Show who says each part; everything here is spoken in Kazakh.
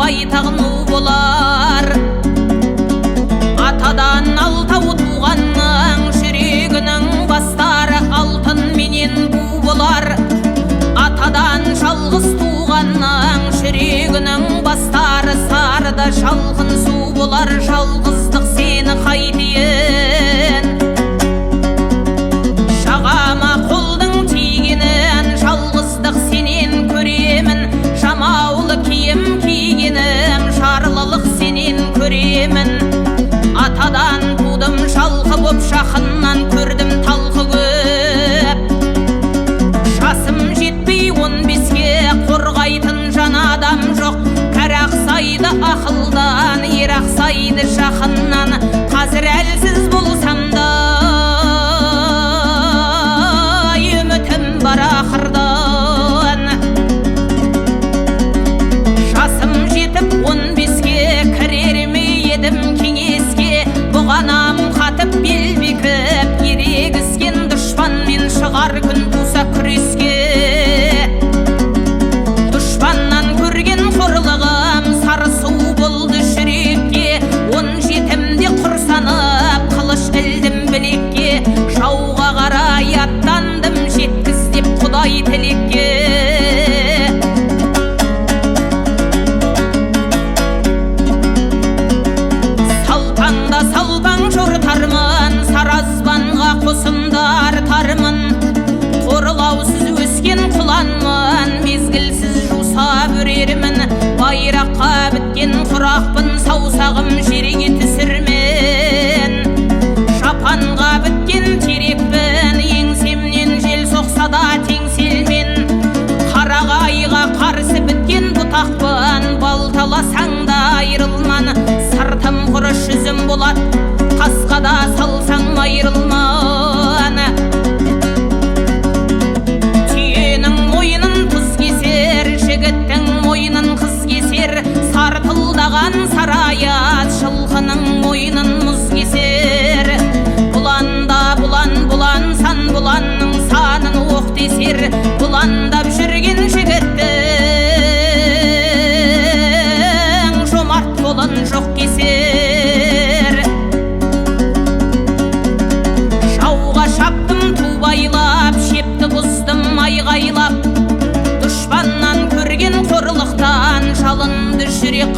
Speaker 1: байтағын у болар. Атадан алтау туғанның жүрегінің бастары алтын менен бу болар. Атадан жалғыз туғанның жүрегінің бастары сарыда жалғын су болар. Жалғыздық сені қайтейін, жағама қолдың тигенін, жалғыздық сенен көремін. Жамаулы киім кигенім, жарлылық сенен көремін. Атадан тудым жалқы боп, жақыннан көрдім талқы көп. Жасым жетпей 15-ке қорғайтын жан адам жоқ. Кәрі ақсайды ақылдан, ер ақсайды жақыннан. Қазір әлсіз болсам да үмітім бар ақырдан. Жасым жетіп 15-ке кірер ме едім кеңеске. Бұғанам қатып бел бекіп, ерегіскен дұшпанмен шығар күн туса күреске. Дұшпаннан көрген қорлығым сары су болды жүрекке. 17-імде құрсанып қылыш ілдім білекке. Жауға қарай аттандым жеткіз деп Құдай тілекке. Салпаңда салпаң жортармын, саразбанға қосымда артармын. Қорлаусыз өскен құланмын, мезгілсіз жусап өрермін. Байраққа біткен құрақпын, саусағым жерге түсірмен. Жапанға біткен терекпін, еңсемнен жел соқса да теңселмен. Қарағайға қарсы біткен бұтақпын, балталасаң да айрылман. Сыртым құрыш жүзім болат, тасқа да салсаң айрылман. Түйенің мойнын тұз кесер, жігіттің мойнын қыз кесер. Сартылдаған сараят, жылқының мойнын мұз кесер. Бұланда бұлан, бұлан сан, бұланның санын оқ десер. Бұландап жүрген жігіттің жомарт қолын жоқ кесер. Жауға шаптым тубайлап, шепті бұздым айғайлап. Дұшпаннан көрген қорлықтан жалынды жүрек